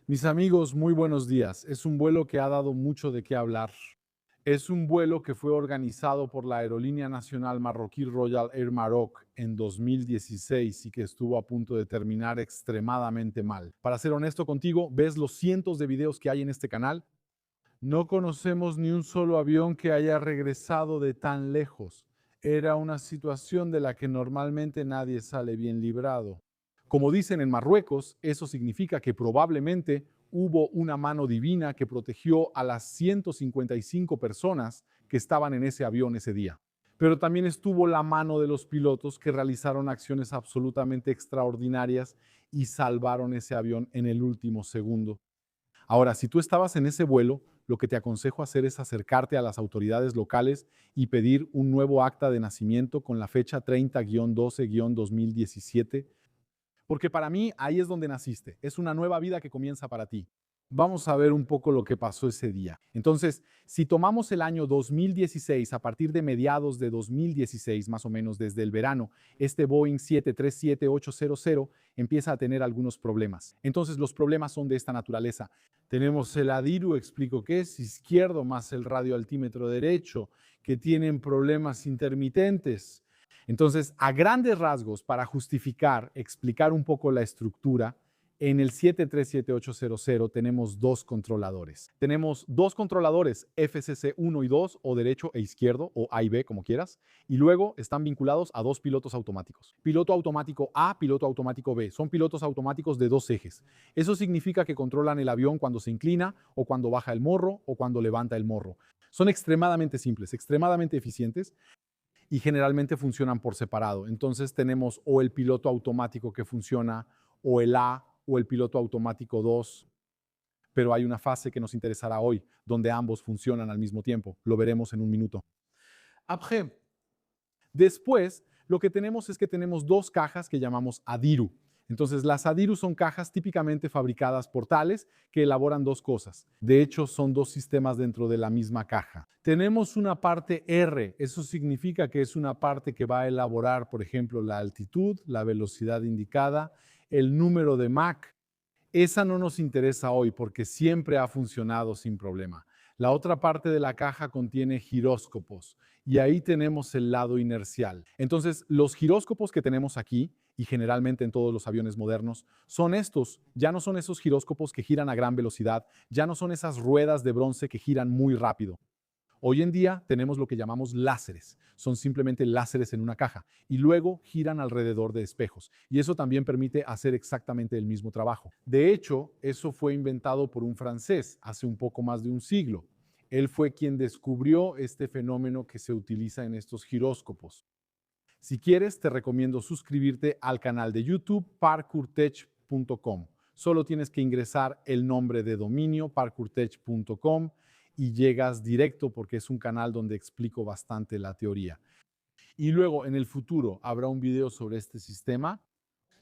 Mis amigos, muy buenos días. Es un vuelo que ha dado mucho de qué hablar. Es un vuelo que fue organizado por la Aerolínea Nacional Marroquí Royal Air Maroc en 2016 y que estuvo a punto de terminar extremadamente mal. Para ser honesto contigo, ves los cientos de videos que hay en este canal. No conocemos ni un solo avión que haya regresado de tan lejos. Era una situación de la que normalmente nadie sale bien librado. Como dicen en Marruecos, eso significa que probablemente hubo una mano divina que protegió a las 155 personas que estaban en ese avión ese día. Pero también estuvo la mano de los pilotos que realizaron acciones absolutamente extraordinarias y salvaron ese avión en el último segundo. Ahora, si tú estabas en ese vuelo, lo que te aconsejo hacer es acercarte a las autoridades locales y pedir un nuevo acta de nacimiento con la fecha 30-12-2017, porque para mí ahí es donde naciste. Es una nueva vida que comienza para ti. Vamos a ver un poco lo que pasó ese día. Entonces, si tomamos el año 2016, a partir de mediados de 2016, más o menos desde el verano, este Boeing 737-800 empieza a tener algunos problemas. Entonces, los problemas son de esta naturaleza. Tenemos el ADIRU, explico qué es, izquierdo, más el radioaltímetro derecho, que tienen problemas intermitentes. Entonces, a grandes rasgos, para justificar, explicar un poco la estructura, en el 737-800 tenemos dos controladores. Tenemos dos controladores FCC 1 y 2, o derecho e izquierdo, o A y B, como quieras, y luego están vinculados a dos pilotos automáticos. Piloto automático A, piloto automático B. Son pilotos automáticos de dos ejes. Eso significa que controlan el avión cuando se inclina, o cuando baja el morro, o cuando levanta el morro. Son extremadamente simples, extremadamente eficientes, y generalmente funcionan por separado. Entonces tenemos o el piloto automático que funciona, o el A, o el piloto automático 2, pero hay una fase que nos interesará hoy, donde ambos funcionan al mismo tiempo. Lo veremos en un minuto. Après, después, lo que tenemos es que tenemos dos cajas que llamamos ADIRU. Entonces, las ADIRU son cajas típicamente fabricadas por Thales que elaboran dos cosas. De hecho, son dos sistemas dentro de la misma caja. Tenemos una parte R, eso significa que es una parte que va a elaborar, por ejemplo, la altitud, la velocidad indicada, el número de Mach. Esa no nos interesa hoy porque siempre ha funcionado sin problema. La otra parte de la caja contiene giróscopos y ahí tenemos el lado inercial. Entonces, los giróscopos que tenemos aquí, y generalmente en todos los aviones modernos, son estos. Ya no son esos giróscopos que giran a gran velocidad, ya no son esas ruedas de bronce que giran muy rápido. Hoy en día tenemos lo que llamamos láseres. Son simplemente láseres en una caja y luego giran alrededor de espejos. Y eso también permite hacer exactamente el mismo trabajo. De hecho, eso fue inventado por un francés hace un poco más de un siglo. Él fue quien descubrió este fenómeno que se utiliza en estos giróscopos. Si quieres, te recomiendo suscribirte al canal de YouTube parkourtech.com. Solo tienes que ingresar el nombre de dominio parkourtech.com y llegas directo porque es un canal donde explico bastante la teoría. Y luego en el futuro habrá un video sobre este sistema.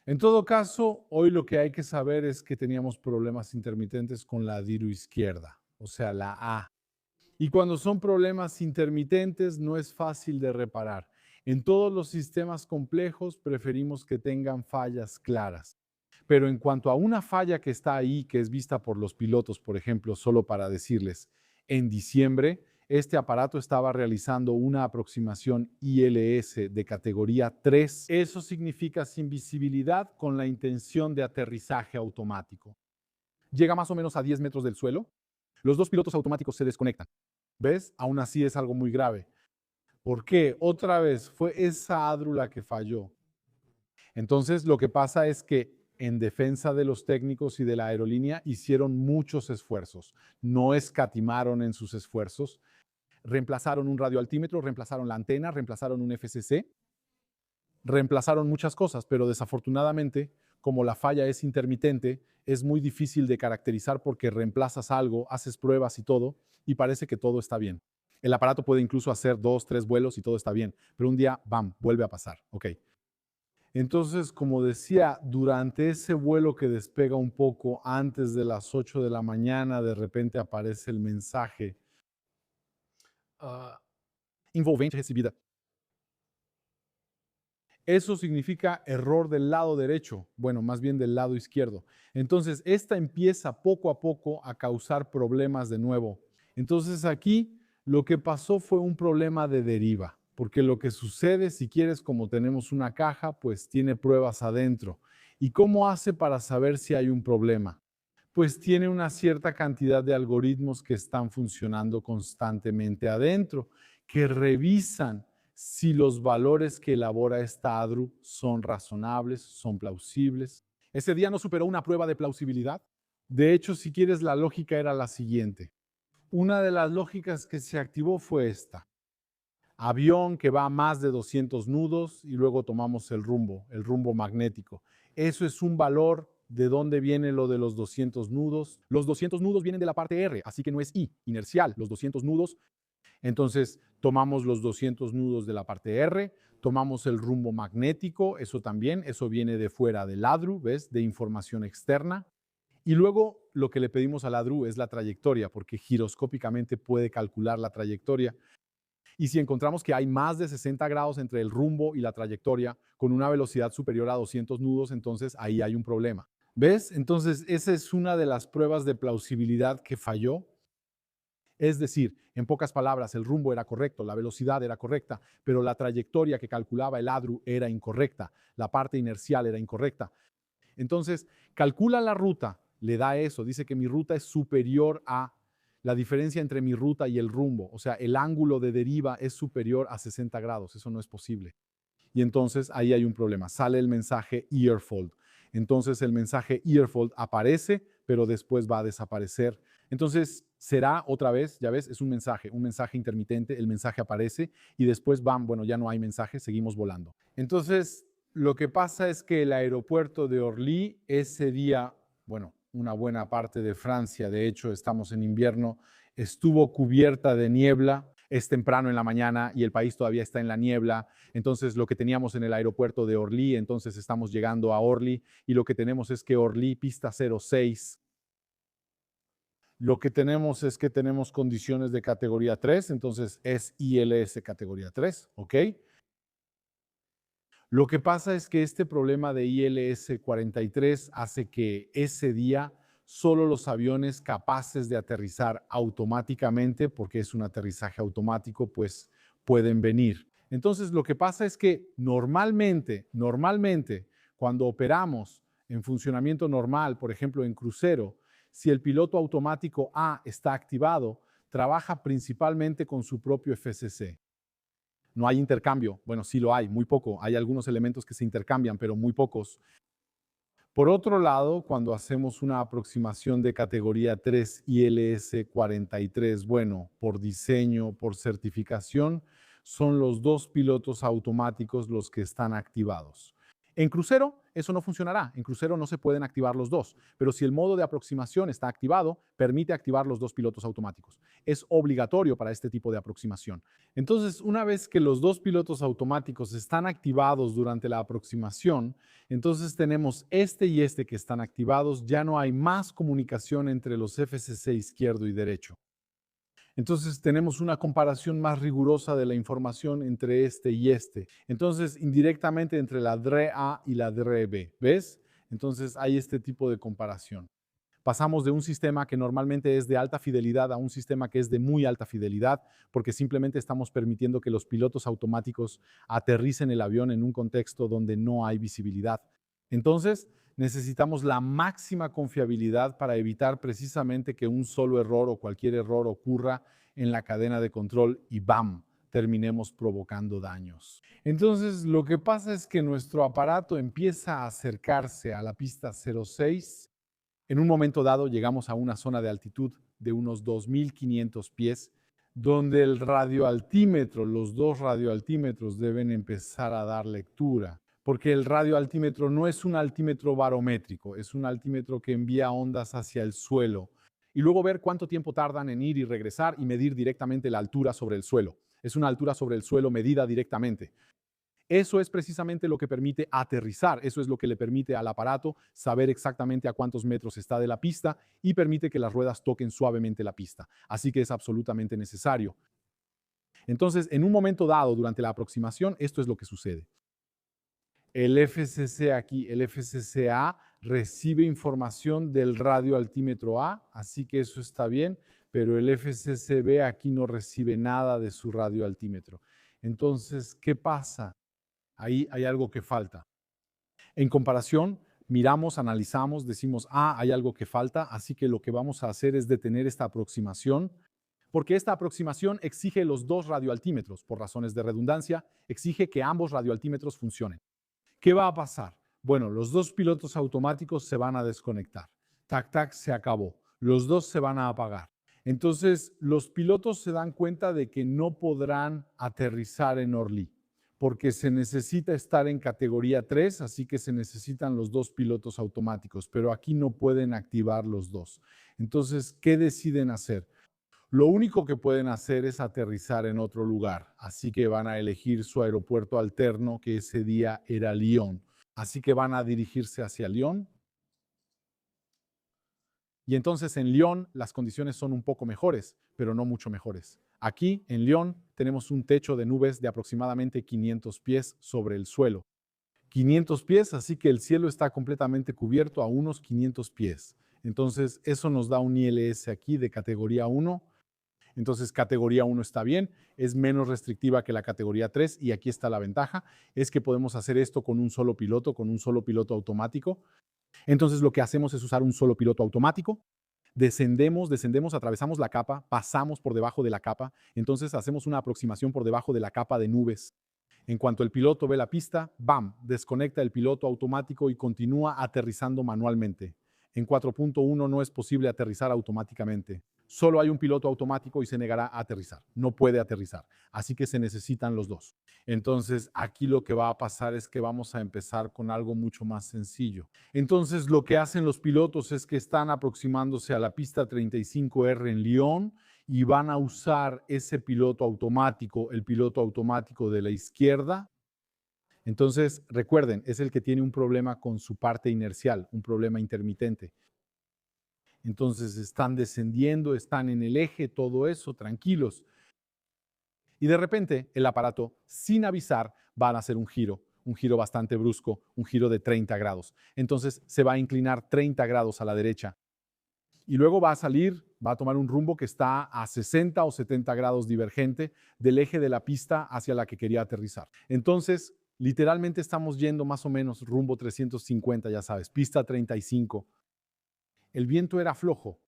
En todo caso, hoy lo que hay que saber es que teníamos problemas intermitentes con la DIRU izquierda, o sea, la A. Y cuando son problemas intermitentes no es fácil de reparar. En todos los sistemas complejos preferimos que tengan fallas claras. Pero en cuanto a una falla que está ahí, que es vista por los pilotos, por ejemplo, solo para decirles, en diciembre este aparato estaba realizando una aproximación ILS de categoría 3. Eso significa sin visibilidad con la intención de aterrizaje automático. Llega más o menos a 10 metros del suelo. Los dos pilotos automáticos se desconectan. ¿Ves? Aún así es algo muy grave. ¿Por qué? Otra vez, fue esa ádrula que falló. Entonces, lo que pasa es que en defensa de los técnicos y de la aerolínea hicieron muchos esfuerzos. No escatimaron en sus esfuerzos. Reemplazaron un radioaltímetro, reemplazaron la antena, reemplazaron un FCC, reemplazaron muchas cosas, pero desafortunadamente, como la falla es intermitente, es muy difícil de caracterizar porque reemplazas algo, haces pruebas y todo, y parece que todo está bien. El aparato puede incluso hacer 2, 3 vuelos y todo está bien, pero un día, ¡bam!, vuelve a pasar. Ok. Entonces, como decía, durante ese vuelo que despega un poco antes de las 8 de la mañana, de repente aparece el mensaje envolvente recibida. Eso significa error del lado derecho, bueno, más bien del lado izquierdo. Entonces, esta empieza poco a poco a causar problemas de nuevo. Entonces, aquí lo que pasó fue un problema de deriva, porque lo que sucede, si quieres, como tenemos una caja, pues tiene pruebas adentro. ¿Y cómo hace para saber si hay un problema? Pues tiene una cierta cantidad de algoritmos que están funcionando constantemente adentro, que revisan si los valores que elabora esta ADRU son razonables, son plausibles. Ese día no superó una prueba de plausibilidad. De hecho, si quieres, la lógica era la siguiente. Una de las lógicas que se activó fue esta. Avión que va a más de 200 nudos y luego tomamos el rumbo magnético. Eso es un valor. ¿De dónde viene lo de los 200 nudos? Los 200 nudos vienen de la parte R, así que no es I, inercial. Los 200 nudos. Entonces, tomamos los 200 nudos de la parte R, tomamos el rumbo magnético, eso también, eso viene de fuera del ADRU, ¿ves? De información externa. Y luego lo que le pedimos al ADRU es la trayectoria, porque giroscópicamente puede calcular la trayectoria. Y si encontramos que hay más de 60 grados entre el rumbo y la trayectoria con una velocidad superior a 200 nudos, entonces ahí hay un problema. ¿Ves? Entonces, esa es una de las pruebas de plausibilidad que falló. Es decir, en pocas palabras, el rumbo era correcto, la velocidad era correcta, pero la trayectoria que calculaba el ADRU era incorrecta, la parte inercial era incorrecta. Entonces, calcula la ruta, le da eso, dice que mi ruta es superior a la diferencia entre mi ruta y el rumbo, o sea, el ángulo de deriva es superior a 60 grados, eso no es posible. Y entonces ahí hay un problema, sale el mensaje earfold. Entonces el mensaje earfold aparece, pero después va a desaparecer. Entonces será otra vez, ya ves, es un mensaje intermitente, el mensaje aparece y después bam, bueno, ya no hay mensaje, seguimos volando. Entonces, lo que pasa es que el aeropuerto de Orly ese día, bueno, una buena parte de Francia, de hecho estamos en invierno, estuvo cubierta de niebla. Es temprano en la mañana y el país todavía está en la niebla. Entonces, lo que teníamos en el aeropuerto de Orly, entonces estamos llegando a Orly y lo que tenemos es que Orly, pista 06, lo que tenemos es que tenemos condiciones de categoría 3, entonces es ILS categoría 3, ¿ok? Lo que pasa es que este problema de ILS 43 hace que ese día solo los aviones capaces de aterrizar automáticamente, porque es un aterrizaje automático, pues pueden venir. Entonces, lo que pasa es que normalmente, cuando operamos en funcionamiento normal, por ejemplo en crucero, si el piloto automático A está activado, trabaja principalmente con su propio FCC. No hay intercambio. Bueno, sí lo hay, muy poco. Hay algunos elementos que se intercambian, pero muy pocos. Por otro lado, cuando hacemos una aproximación de categoría 3 ILS 43, bueno, por diseño, por certificación, son los dos pilotos automáticos los que están activados. En crucero, eso no funcionará. En crucero no se pueden activar los dos, pero si el modo de aproximación está activado, permite activar los dos pilotos automáticos. Es obligatorio para este tipo de aproximación. Entonces, una vez que los dos pilotos automáticos están activados durante la aproximación, entonces tenemos este y este que están activados, ya no hay más comunicación entre los FCC izquierdo y derecho. Entonces tenemos una comparación más rigurosa de la información entre este y este. Entonces, indirectamente entre la DRE A y la DRE B. ¿Ves? Entonces hay este tipo de comparación. Pasamos de un sistema que normalmente es de alta fidelidad a un sistema que es de muy alta fidelidad, porque simplemente estamos permitiendo que los pilotos automáticos aterricen el avión en un contexto donde no hay visibilidad. Entonces, necesitamos la máxima confiabilidad para evitar precisamente que un solo error o cualquier error ocurra en la cadena de control y ¡bam!, terminemos provocando daños. Entonces, lo que pasa es que nuestro aparato empieza a acercarse a la pista 06. En un momento dado llegamos a una zona de altitud de unos 2.500 pies, donde el radioaltímetro, los dos radioaltímetros deben empezar a dar lectura, porque el radioaltímetro no es un altímetro barométrico, es un altímetro que envía ondas hacia el suelo y luego ver cuánto tiempo tardan en ir y regresar y medir directamente la altura sobre el suelo. Es una altura sobre el suelo medida directamente. Eso es precisamente lo que permite aterrizar, eso es lo que le permite al aparato saber exactamente a cuántos metros está de la pista y permite que las ruedas toquen suavemente la pista. Así que es absolutamente necesario. Entonces, en un momento dado, durante la aproximación, esto es lo que sucede. El FCC aquí, el FCC-A recibe información del radioaltímetro A, así que eso está bien, pero el FCC-B aquí no recibe nada de su radioaltímetro. Entonces, ¿qué pasa? Ahí hay algo que falta. En comparación, miramos, analizamos, decimos, hay algo que falta, así que lo que vamos a hacer es detener esta aproximación, porque esta aproximación exige los dos radioaltímetros. Por razones de redundancia, exige que ambos radioaltímetros funcionen. ¿Qué va a pasar? Bueno, los dos pilotos automáticos se van a desconectar. Tac, tac, se acabó. Los dos se van a apagar. Entonces, los pilotos se dan cuenta de que no podrán aterrizar en Orly, porque se necesita estar en categoría 3, así que se necesitan los dos pilotos automáticos, pero aquí no pueden activar los dos. Entonces, ¿qué deciden hacer? Lo único que pueden hacer es aterrizar en otro lugar, así que van a elegir su aeropuerto alterno, que ese día era Lyon. Así que van a dirigirse hacia Lyon. Y entonces en Lyon las condiciones son un poco mejores, pero no mucho mejores. Aquí en Lyon tenemos un techo de nubes de aproximadamente 500 pies sobre el suelo. 500 pies, así que el cielo está completamente cubierto a unos 500 pies. Entonces eso nos da un ILS aquí de categoría 1. Entonces, categoría 1 está bien, es menos restrictiva que la categoría 3 y aquí está la ventaja, es que podemos hacer esto con un solo piloto automático. Entonces, lo que hacemos es usar un solo piloto automático, descendemos, atravesamos la capa, pasamos por debajo de la capa, entonces hacemos una aproximación por debajo de la capa de nubes. En cuanto el piloto ve la pista, ¡bam!, desconecta el piloto automático y continúa aterrizando manualmente. En 4.1 no es posible aterrizar automáticamente. Solo hay un piloto automático y se negará a aterrizar. No puede aterrizar. Así que se necesitan los dos. Entonces, aquí lo que va a pasar es que vamos a empezar con algo mucho más sencillo. Entonces, lo que hacen los pilotos es que están aproximándose a la pista 35R en Lyon y van a usar ese piloto automático, el piloto automático de la izquierda. Entonces, recuerden, es el que tiene un problema con su parte inercial, un problema intermitente. Entonces están descendiendo, están en el eje, todo eso, tranquilos. Y de repente el aparato, sin avisar, va a hacer un giro bastante brusco, un giro de 30 grados. Entonces se va a inclinar 30 grados a la derecha. Y luego va a salir, va a tomar un rumbo que está a 60 o 70 grados divergente del eje de la pista hacia la que quería aterrizar. Entonces, literalmente estamos yendo más o menos rumbo 350, ya sabes, pista 35. El viento era flojo.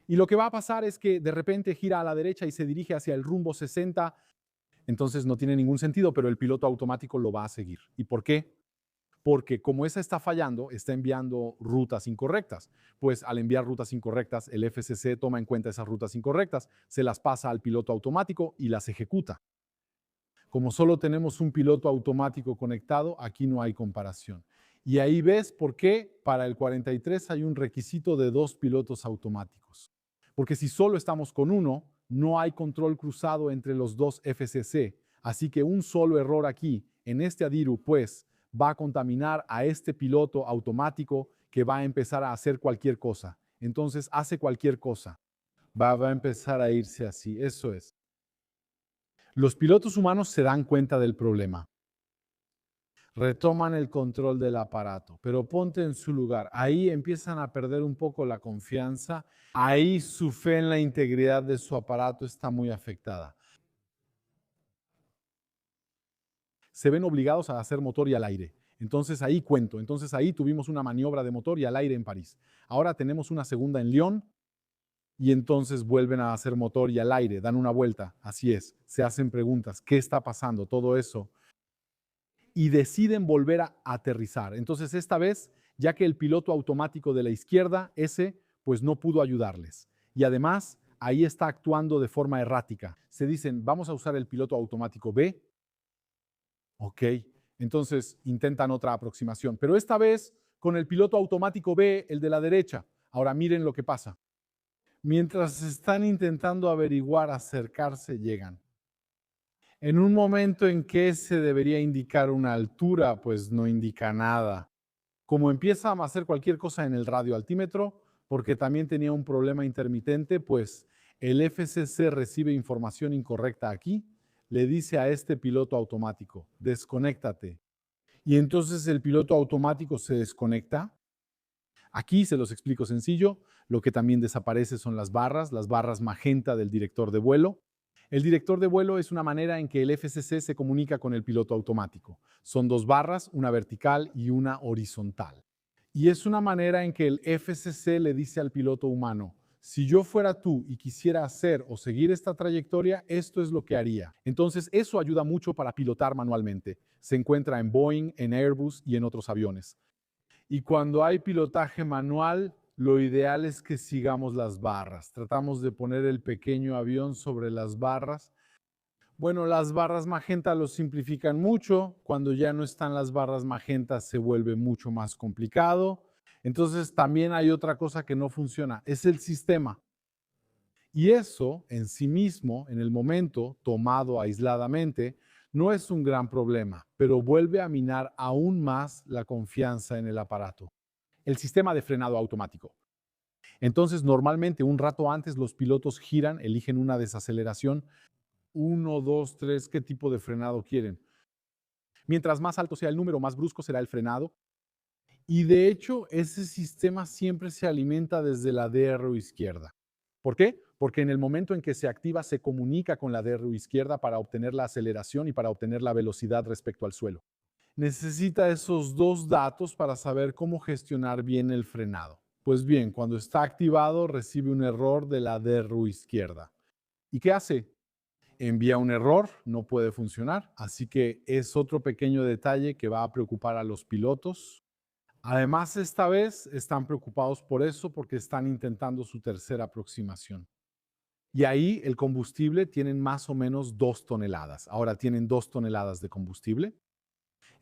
Y lo que va a pasar es que de repente gira a la derecha y se dirige hacia el rumbo 60. Entonces no tiene ningún sentido, pero el piloto automático lo va a seguir. ¿Y por qué? Porque como esa está fallando, está enviando rutas incorrectas. Pues al enviar rutas incorrectas, el FCC toma en cuenta esas rutas incorrectas, se las pasa al piloto automático y las ejecuta. Como solo tenemos un piloto automático conectado, aquí no hay comparación. Y ahí ves por qué para el 43 hay un requisito de dos pilotos automáticos. Porque si solo estamos con uno, no hay control cruzado entre los dos FCC. Así que un solo error aquí, en este ADIRU, pues, va a contaminar a este piloto automático que va a empezar a hacer cualquier cosa. Entonces hace cualquier cosa. Va a empezar a irse así, eso es. Los pilotos humanos se dan cuenta del problema. Retoman el control del aparato, pero ponte en su lugar. Ahí empiezan a perder un poco la confianza. Ahí su fe en la integridad de su aparato está muy afectada. Se ven obligados a hacer motor y al aire. Entonces ahí cuento. Entonces ahí tuvimos una maniobra de motor y al aire en París. Ahora tenemos una segunda en Lyon y entonces vuelven a hacer motor y al aire, dan una vuelta. Así es. Se hacen preguntas. ¿Qué está pasando? Todo eso. Y deciden volver a aterrizar. Entonces esta vez, ya que el piloto automático de la izquierda, ese, pues no pudo ayudarles. Y además, ahí está actuando de forma errática. Se dicen, vamos a usar el piloto automático B. Ok, entonces intentan otra aproximación, pero esta vez con el piloto automático B, el de la derecha. Ahora miren lo que pasa. Mientras están intentando averiguar, acercarse, llegan. En un momento en que se debería indicar una altura, pues no indica nada. Como empieza a hacer cualquier cosa en el radioaltímetro, porque también tenía un problema intermitente, pues el FCC recibe información incorrecta aquí, le dice a este piloto automático, desconéctate. y entonces el piloto automático se desconecta. Aquí se los explico sencillo. Lo que también desaparece son las barras magenta del director de vuelo. El director de vuelo es una manera en que el FCC se comunica con el piloto automático. Son dos barras, una vertical y una horizontal. Y es una manera en que el FCC le dice al piloto humano, si yo fuera tú y quisiera hacer o seguir esta trayectoria, esto es lo que haría. Entonces, eso ayuda mucho para pilotar manualmente. Se encuentra en Boeing, en Airbus y en otros aviones. Y cuando hay pilotaje manual, lo ideal es que sigamos las barras. Tratamos de poner el pequeño avión sobre las barras. Bueno, las barras magenta lo simplifican mucho. Cuando ya no están las barras magenta se vuelve mucho más complicado. Entonces también hay otra cosa que no funciona, es el sistema. Y eso en sí mismo, en el momento, tomado aisladamente, no es un gran problema, pero vuelve a minar aún más la confianza en el aparato. El sistema de frenado automático. Entonces, normalmente un rato antes los pilotos giran, eligen una desaceleración, 1, 2, 3, ¿qué tipo de frenado quieren? Mientras más alto sea el número, más brusco será el frenado. Y de hecho, ese sistema siempre se alimenta desde la DRU izquierda. ¿Por qué? Porque en el momento en que se activa, se comunica con la DRU izquierda para obtener la aceleración y para obtener la velocidad respecto al suelo. Necesita esos dos datos para saber cómo gestionar bien el frenado. Pues bien, cuando está activado, recibe un error de la DRU izquierda. ¿Y qué hace? Envía un error, no puede funcionar. Así que es otro pequeño detalle que va a preocupar a los pilotos. Además, esta vez están preocupados por eso porque están intentando su tercera aproximación. Y ahí el combustible tienen más o menos 2 toneladas. Ahora tienen 2 toneladas de combustible.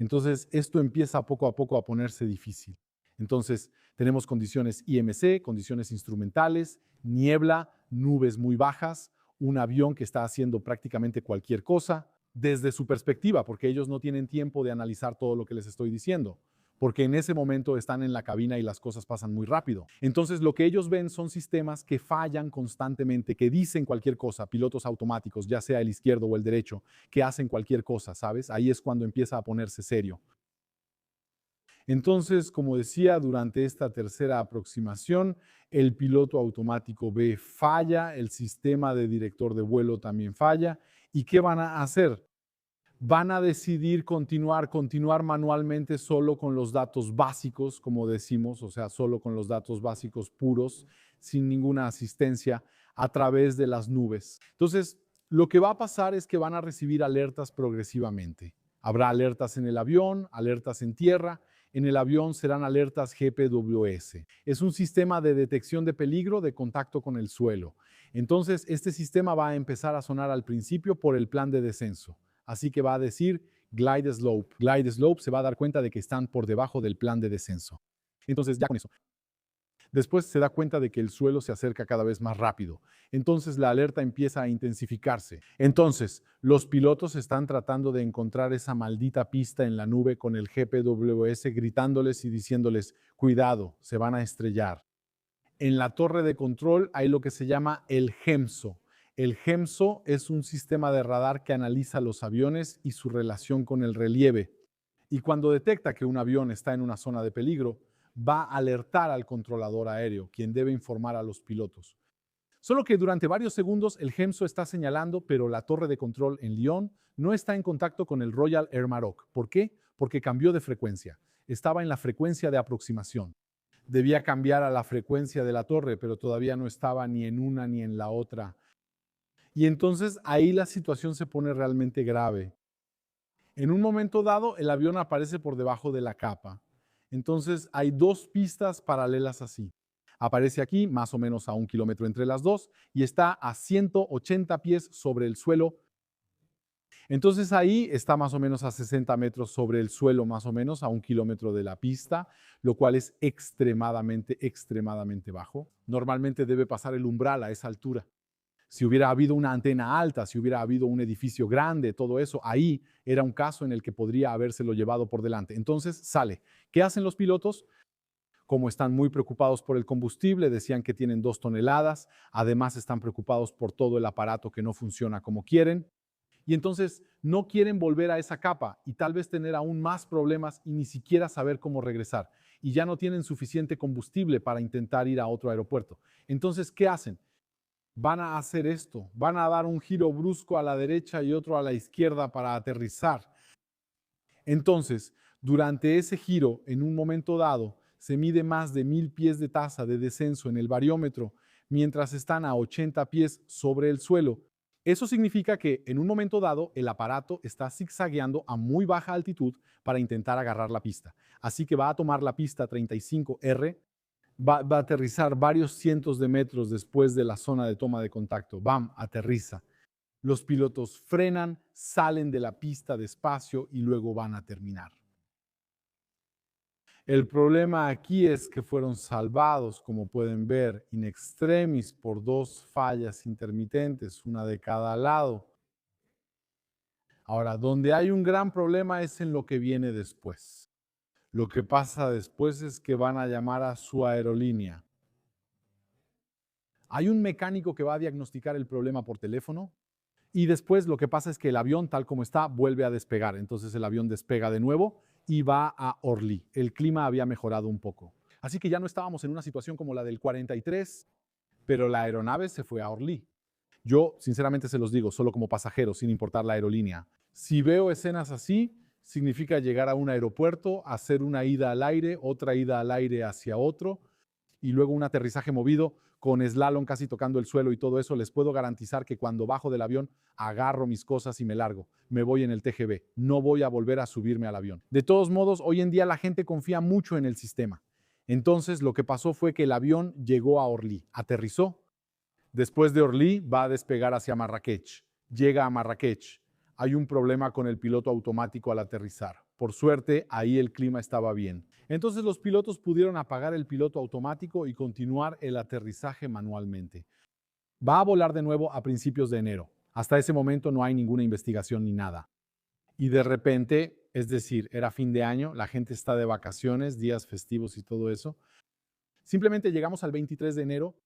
Entonces, esto empieza poco a poco a ponerse difícil. Entonces, tenemos condiciones IMC, condiciones instrumentales, niebla, nubes muy bajas, un avión que está haciendo prácticamente cualquier cosa desde su perspectiva, porque ellos no tienen tiempo de analizar todo lo que les estoy diciendo, porque en ese momento están en la cabina y las cosas pasan muy rápido. Entonces, lo que ellos ven son sistemas que fallan constantemente, que dicen cualquier cosa, pilotos automáticos, ya sea el izquierdo o el derecho, que hacen cualquier cosa, ¿sabes? Ahí es cuando empieza a ponerse serio. Entonces, como decía, durante esta tercera aproximación, el piloto automático B falla, el sistema de director de vuelo también falla. ¿Y qué van a hacer? Van a decidir continuar manualmente solo con los datos básicos, como decimos, o sea, solo con los datos básicos puros, sin ninguna asistencia, a través de las nubes. Entonces, lo que va a pasar es que van a recibir alertas progresivamente. Habrá alertas en el avión, alertas en tierra. En el avión serán alertas GPWS. Es un sistema de detección de peligro de contacto con el suelo. Entonces, este sistema va a empezar a sonar al principio por el plan de descenso. Así que va a decir glide slope. Glide slope se va a dar cuenta de que están por debajo del plan de descenso. Entonces, ya con eso. Después se da cuenta de que el suelo se acerca cada vez más rápido. Entonces la alerta empieza a intensificarse. Entonces, los pilotos están tratando de encontrar esa maldita pista en la nube con el GPWS gritándoles y diciéndoles, cuidado, se van a estrellar. En la torre de control hay lo que se llama el GEMSO. El GEMSO es un sistema de radar que analiza los aviones y su relación con el relieve. Y cuando detecta que un avión está en una zona de peligro, va a alertar al controlador aéreo, quien debe informar a los pilotos. Solo que durante varios segundos el GEMSO está señalando, pero la torre de control en Lyon no está en contacto con el Royal Air Maroc. ¿Por qué? Porque cambió de frecuencia. Estaba en la frecuencia de aproximación. Debía cambiar a la frecuencia de la torre, pero todavía no estaba ni en una ni en la otra. Y entonces ahí la situación se pone realmente grave. En un momento dado, el avión aparece por debajo de la capa. Entonces hay dos pistas paralelas así. Aparece aquí, más o menos a 1 kilómetro entre las dos, y está a 180 pies sobre el suelo. Entonces ahí está más o menos a 60 metros sobre el suelo, más o menos a 1 kilómetro de la pista, lo cual es extremadamente bajo. Normalmente debe pasar el umbral a esa altura. Si hubiera habido una antena alta, si hubiera habido un edificio grande, todo eso, ahí era un caso en el que podría habérselo llevado por delante. Entonces sale. ¿Qué hacen los pilotos? Como están muy preocupados por el combustible, decían que tienen 2 toneladas, además están preocupados por todo el aparato que no funciona como quieren. Y entonces no quieren volver a esa capa y tal vez tener aún más problemas y ni siquiera saber cómo regresar. Y ya no tienen suficiente combustible para intentar ir a otro aeropuerto. Entonces, ¿qué hacen? Van a hacer esto, van a dar un giro brusco a la derecha y otro a la izquierda para aterrizar. Entonces, durante ese giro, en un momento dado, se mide más de 1000 pies de tasa de descenso en el bariómetro, mientras están a 80 pies sobre el suelo. Eso significa que en un momento dado el aparato está zigzagueando a muy baja altitud para intentar agarrar la pista. Así que va a tomar la pista 35R, va a aterrizar varios cientos de metros después de la zona de toma de contacto. ¡Bam! Aterriza. Los pilotos frenan, salen de la pista despacio y luego van a terminar. El problema aquí es que fueron salvados, como pueden ver, in extremis por dos fallas intermitentes, una de cada lado. Ahora, donde hay un gran problema es en lo que viene después. Lo que pasa después es que van a llamar a su aerolínea. Hay un mecánico que va a diagnosticar el problema por teléfono y después lo que pasa es que el avión, tal como está, vuelve a despegar. Entonces el avión despega de nuevo y va a Orly. El clima había mejorado un poco. Así que ya no estábamos en una situación como la del 43, pero la aeronave se fue a Orly. Yo, sinceramente se los digo, solo como pasajero, sin importar la aerolínea. Si veo escenas así, significa llegar a un aeropuerto, hacer una ida al aire, otra ida al aire hacia otro, y luego un aterrizaje movido con slalom casi tocando el suelo y todo eso. Les puedo garantizar que cuando bajo del avión agarro mis cosas y me largo. Me voy en el TGV. No voy a volver a subirme al avión. De todos modos, hoy en día la gente confía mucho en el sistema. Entonces, lo que pasó fue que el avión llegó a Orly, aterrizó. Después de Orly va a despegar hacia Marrakech. Llega a Marrakech. Hay un problema con el piloto automático al aterrizar. Por suerte, ahí el clima estaba bien. Entonces los pilotos pudieron apagar el piloto automático y continuar el aterrizaje manualmente. Va a volar de nuevo a principios de enero. Hasta ese momento no hay ninguna investigación ni nada. Y de repente, es decir, era fin de año, la gente está de vacaciones, días festivos y todo eso. Simplemente llegamos al 23 de enero.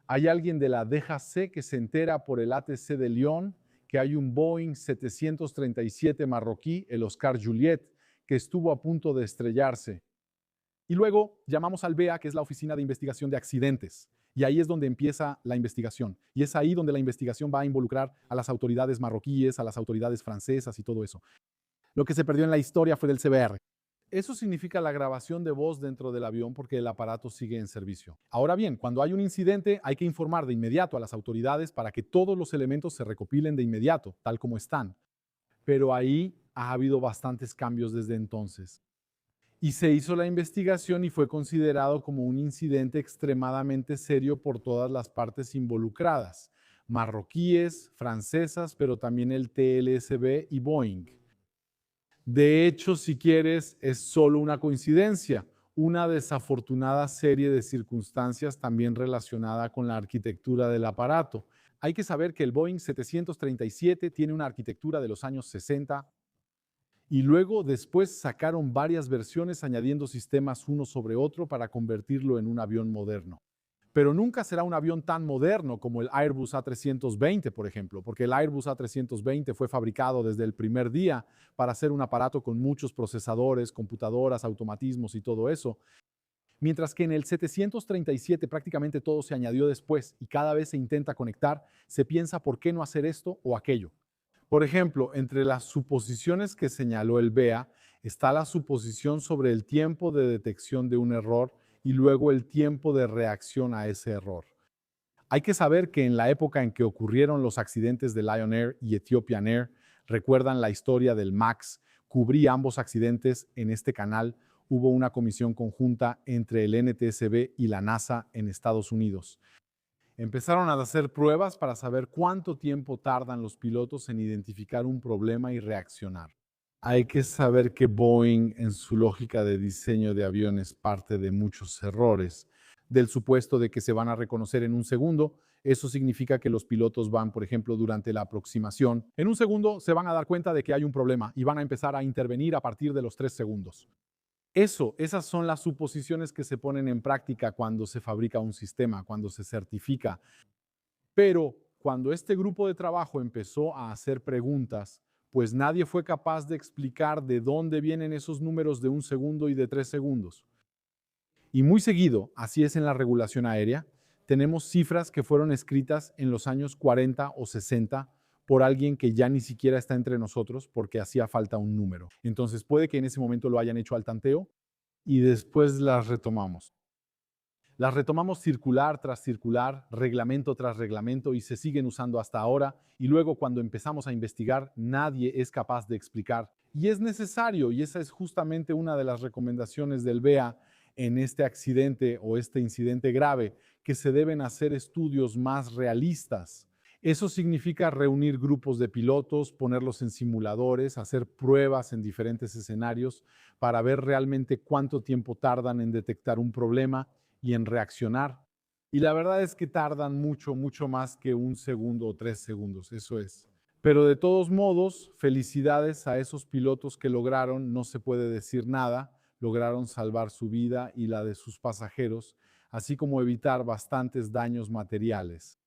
Hay alguien de la DGAC que se entera por el ATC de Lyon que hay un Boeing 737 marroquí, el Oscar Juliet, que estuvo a punto de estrellarse. Y luego llamamos al BEA, que es la Oficina de Investigación de Accidentes. Y ahí es donde empieza la investigación. Y es ahí donde la investigación va a involucrar a las autoridades marroquíes, a las autoridades francesas y todo eso. Lo que se perdió en la historia fue del CBR. Eso significa la grabación de voz dentro del avión porque el aparato sigue en servicio. Ahora bien, cuando hay un incidente hay que informar de inmediato a las autoridades para que todos los elementos se recopilen de inmediato, tal como están. Pero ahí ha habido bastantes cambios desde entonces. Y se hizo la investigación y fue considerado como un incidente extremadamente serio por todas las partes involucradas, marroquíes, francesas, pero también el TLSB y Boeing. De hecho, si quieres, es solo una coincidencia, una desafortunada serie de circunstancias también relacionada con la arquitectura del aparato. Hay que saber que el Boeing 737 tiene una arquitectura de los años 60 y luego después sacaron varias versiones añadiendo sistemas uno sobre otro para convertirlo en un avión moderno. Pero nunca será un avión tan moderno como el Airbus A320, por ejemplo, porque el Airbus A320 fue fabricado desde el primer día para ser un aparato con muchos procesadores, computadoras, automatismos y todo eso. Mientras que en el 737 prácticamente todo se añadió después y cada vez se intenta conectar, se piensa por qué no hacer esto o aquello. Por ejemplo, entre las suposiciones que señaló el BEA está la suposición sobre el tiempo de detección de un error y luego el tiempo de reacción a ese error. Hay que saber que en la época en que ocurrieron los accidentes de Lion Air y Ethiopian Air, recuerdan la historia del MAX, cubrí ambos accidentes en este canal, hubo una comisión conjunta entre el NTSB y la NASA en Estados Unidos. Empezaron a hacer pruebas para saber cuánto tiempo tardan los pilotos en identificar un problema y reaccionar. Hay que saber que Boeing, en su lógica de diseño de aviones, parte de muchos errores. Del supuesto de que se van a reconocer en un segundo, eso significa que los pilotos van, por ejemplo, durante la aproximación. En un segundo se van a dar cuenta de que hay un problema y van a empezar a intervenir a partir de los 3 segundos. Esas son las suposiciones que se ponen en práctica cuando se fabrica un sistema, cuando se certifica. Pero cuando este grupo de trabajo empezó a hacer preguntas, pues nadie fue capaz de explicar de dónde vienen esos números de 1 segundo y de 3 segundos. Y muy seguido, así es en la regulación aérea, tenemos cifras que fueron escritas en los años 40 o 60 por alguien que ya ni siquiera está entre nosotros porque hacía falta un número. Entonces puede que en ese momento lo hayan hecho al tanteo y después las retomamos. Las retomamos circular tras circular, reglamento tras reglamento y se siguen usando hasta ahora y luego cuando empezamos a investigar nadie es capaz de explicar. Y es necesario, y esa es justamente una de las recomendaciones del BEA en este accidente o este incidente grave, que se deben hacer estudios más realistas. Eso significa reunir grupos de pilotos, ponerlos en simuladores, hacer pruebas en diferentes escenarios para ver realmente cuánto tiempo tardan en detectar un problema y en reaccionar. Y la verdad es que tardan mucho, mucho más que 1 segundo o 3 segundos, eso es. Pero de todos modos, felicidades a esos pilotos que lograron, no se puede decir nada, lograron salvar su vida y la de sus pasajeros, así como evitar bastantes daños materiales.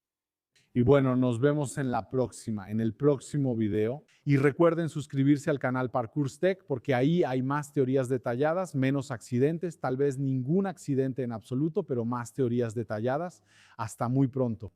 Y bueno, nos vemos en la próxima, en el próximo video. Y recuerden suscribirse al canal Parkour Tech porque ahí hay más teorías detalladas, menos accidentes, tal vez ningún accidente en absoluto, pero más teorías detalladas. Hasta muy pronto.